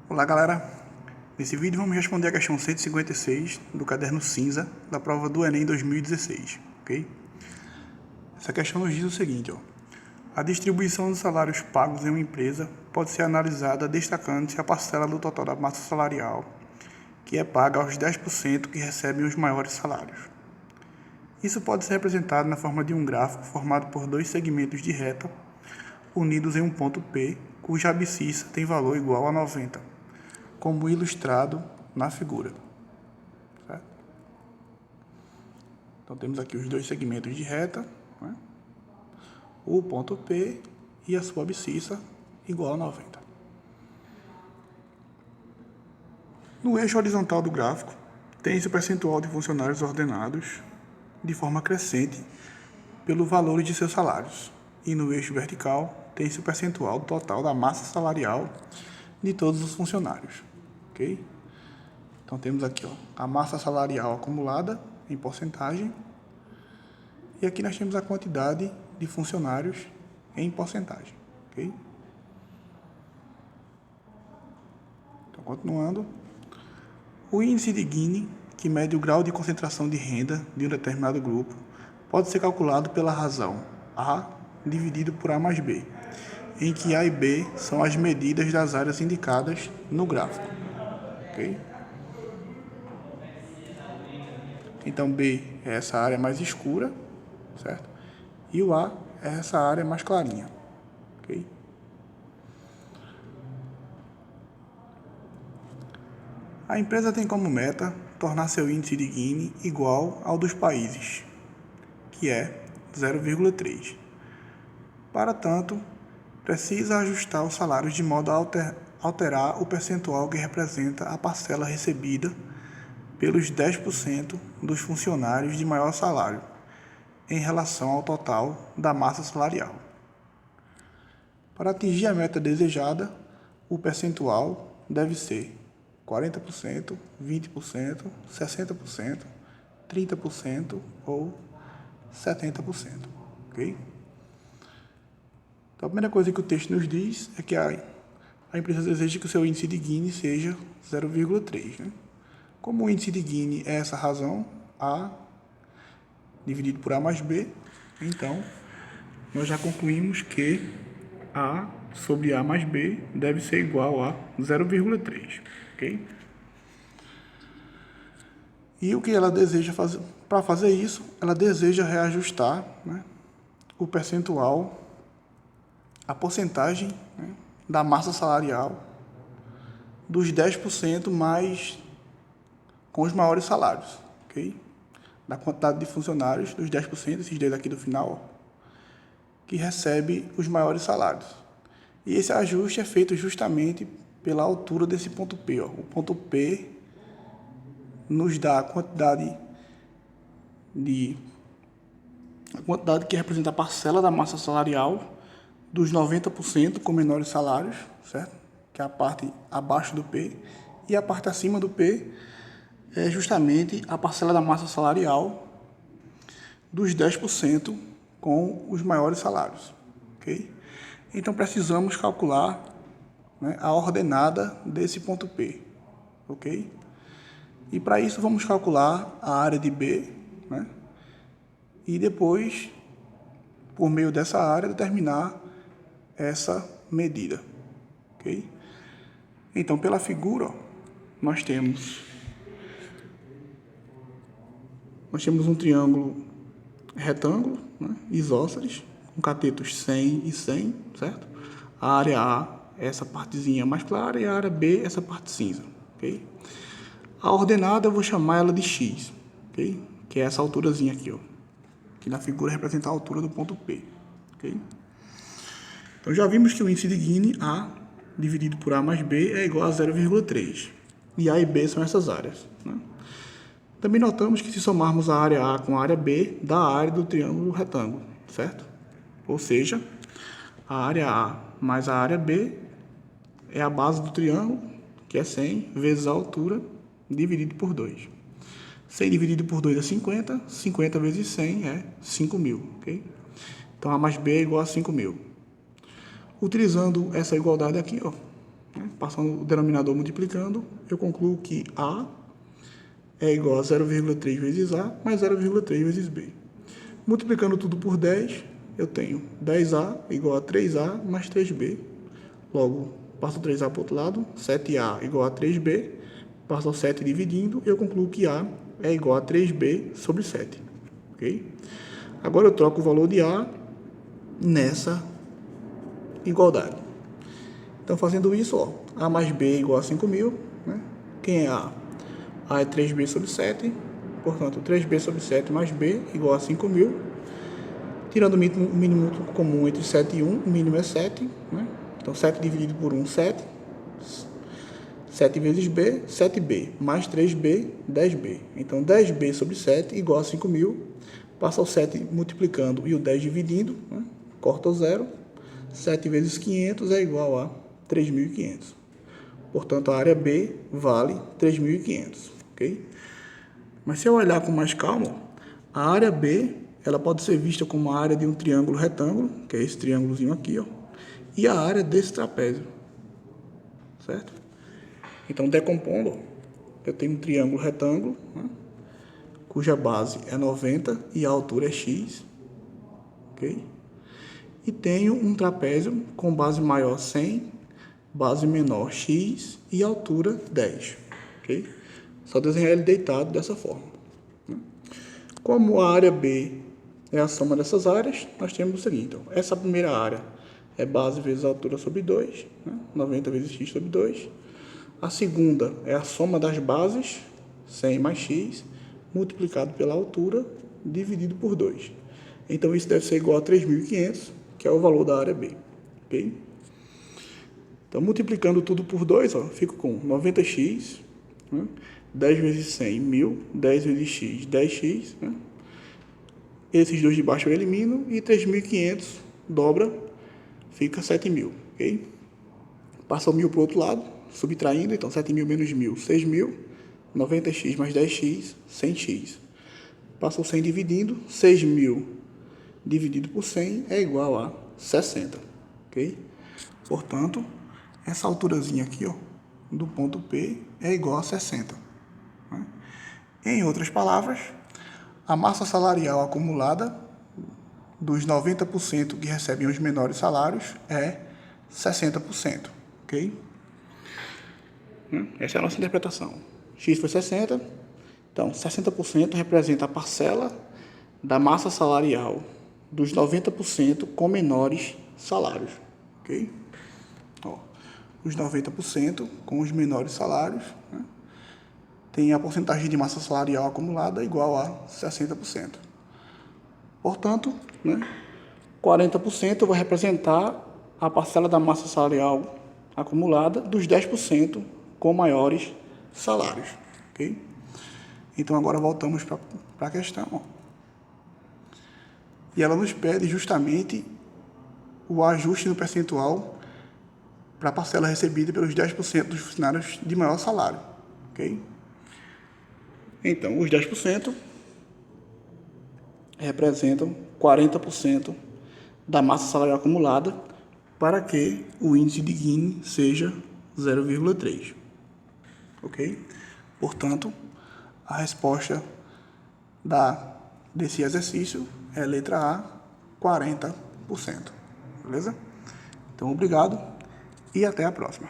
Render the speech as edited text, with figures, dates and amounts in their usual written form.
Olá galera, nesse vídeo vamos responder a questão 156 do caderno cinza da prova do Enem 2016, ok? Essa questão nos diz o seguinte, a distribuição dos salários pagos em uma empresa pode ser analisada destacando-se a parcela do total da massa salarial que é paga aos 10% que recebem os maiores salários. Isso pode ser representado na forma de um gráfico formado por dois segmentos de reta unidos em um ponto P, cuja abscissa tem valor igual a 90, como ilustrado na figura. Certo? Então temos aqui os dois segmentos de reta, né? O ponto P e a sua abscissa igual a 90. No eixo horizontal do gráfico, tem-se o percentual de funcionários ordenados de forma crescente pelo valor de seus salários. E no eixo vertical, tem-se o percentual total da massa salarial de todos os funcionários. Ok? Então temos aqui a massa salarial acumulada em porcentagem. E aqui nós temos a quantidade de funcionários em porcentagem. Ok? Então, continuando. O índice de Gini, que mede o grau de concentração de renda de um determinado grupo, pode ser calculado pela razão A dividido por A mais B, em que A e B são as medidas das áreas indicadas no gráfico. Okay? Então, B é essa área mais escura, certo? E o A é essa área mais clarinha. Okay? A empresa tem como meta tornar seu índice de Gini igual ao dos países, que é 0,3. Para tanto, precisa ajustar os salários de modo a alterar o percentual que representa a parcela recebida pelos 10% dos funcionários de maior salário em relação ao total da massa salarial. Para atingir a meta desejada, o percentual deve ser 40%, 20%, 60%, 30% ou 70%. Ok? Então, a primeira coisa que o texto nos diz é que a empresa deseja que o seu índice de Gini seja 0,3. Né? Como o índice de Gini é essa razão, A dividido por A mais B, então nós já concluímos que A sobre A mais B deve ser igual a 0,3. Ok? E o que ela deseja fazer? Para fazer isso, ela deseja reajustar, né, o percentual, a porcentagem, né, da massa salarial dos 10% mais com os maiores salários, ok? Da quantidade de funcionários, dos 10%, esses dois aqui do final, que recebe os maiores salários. E esse ajuste é feito justamente pela altura desse ponto P. O ponto P nos dá a quantidade que representa a parcela da massa salarial dos 90% com menores salários, certo? Que é a parte abaixo do P, e a parte acima do P é justamente a parcela da massa salarial dos 10% com os maiores salários, ok? Então precisamos calcular, né, a ordenada desse ponto P, ok? E para isso vamos calcular a área de B, né? E depois, por meio dessa área, determinar essa medida, ok? Então, pela figura, nós temos um triângulo retângulo, né, isósceles, com catetos 100 e 100, certo? A área A é essa partezinha mais clara e a área B essa parte cinza, ok? A ordenada eu vou chamar ela de x, ok? Que é essa alturazinha aqui, ó, que na figura representa a altura do ponto P, ok? Então já vimos que o índice de Gini, A dividido por A mais B, é igual a 0,3. E A e B são essas áreas, né? Também notamos que se somarmos a área A com a área B, dá a área do triângulo retângulo, certo? Ou seja, a área A mais a área B é a base do triângulo, que é 100, vezes a altura, dividido por 2. 100 dividido por 2 é 50, 50 vezes 100 é 5.000, ok? Então A mais B é igual a 5.000. Utilizando essa igualdade aqui, ó, né? Passando o denominador multiplicando, eu concluo que A é igual a 0,3 vezes A mais 0,3 vezes B. Multiplicando tudo por 10, eu tenho 10A igual a 3A mais 3B. Logo, passo 3A para o outro lado, 7A igual a 3B. Passo o 7 dividindo, eu concluo que A é igual a 3B sobre 7. Ok? Agora eu troco o valor de A nessa igualdade. Então, fazendo isso, ó, A mais B é igual a 5.000. Né? Quem é A? A é 3B sobre 7. Portanto, 3B sobre 7 mais B igual a 5.000. Tirando o mínimo comum entre 7 e 1, o mínimo é 7. Né? Então, 7 dividido por 1, 7. 7 vezes B, 7B, mais 3B, 10B. Então, 10B sobre 7 igual a 5.000. Passa o 7 multiplicando e o 10 dividindo, né? Corta o 0. 7 vezes 500 é igual a 3.500. Portanto, a área B vale 3.500, ok? Mas se eu olhar com mais calma, a área B ela pode ser vista como a área de um triângulo retângulo, que é esse triângulozinho aqui, ó, e a área desse trapézio, certo? Então, decompondo, eu tenho um triângulo retângulo, né, cuja base é 90 e a altura é x, ok? E tenho um trapézio com base maior 100, base menor x e altura 10, ok? Só desenhar ele deitado dessa forma. Como a área B é a soma dessas áreas, nós temos o seguinte. Então, essa primeira área é base vezes a altura sobre 2, né? 90 vezes x sobre 2. A segunda é a soma das bases, 100 mais x, multiplicado pela altura, dividido por 2. Então, isso deve ser igual a 3.500, que é o valor da área B. Okay? Então, multiplicando tudo por 2, ó, fico com 90x, né? 10 vezes 100, 1.000. 10 vezes x, 10x. Né? Esses dois de baixo eu elimino e 3.500 dobra, fica 7.000. Okay? Passa o 1.000 para o outro lado, subtraindo. Então, 7.000 menos 1.000, 6.000. 90x mais 10x, 100x. Passa o 100 dividindo. 6.000 dividido por 100 é igual a 60. Ok? Portanto, essa alturazinha aqui, ó, do ponto P é igual a 60. Né? Em outras palavras, a massa salarial acumulada dos 90% que recebem os menores salários é 60%. Ok? Essa é a nossa interpretação. X foi 60, então 60% representa a parcela da massa salarial dos 90% com menores salários. Ok? Ó, os 90% com os menores salários, né, tem a porcentagem de massa salarial acumulada igual a 60%. Portanto, né, 40% vai representar a parcela da massa salarial acumulada dos 10% com maiores salários. Okay? Então, agora voltamos para a questão. Ó. E ela nos pede justamente o ajuste no percentual para a parcela recebida pelos 10% dos funcionários de maior salário. Okay? Então, os 10% representam 40% da massa salarial acumulada para que o índice de Gini seja 0,3. Ok? Portanto, a resposta desse exercício é a letra A, 40%. Beleza? Então, obrigado e até a próxima.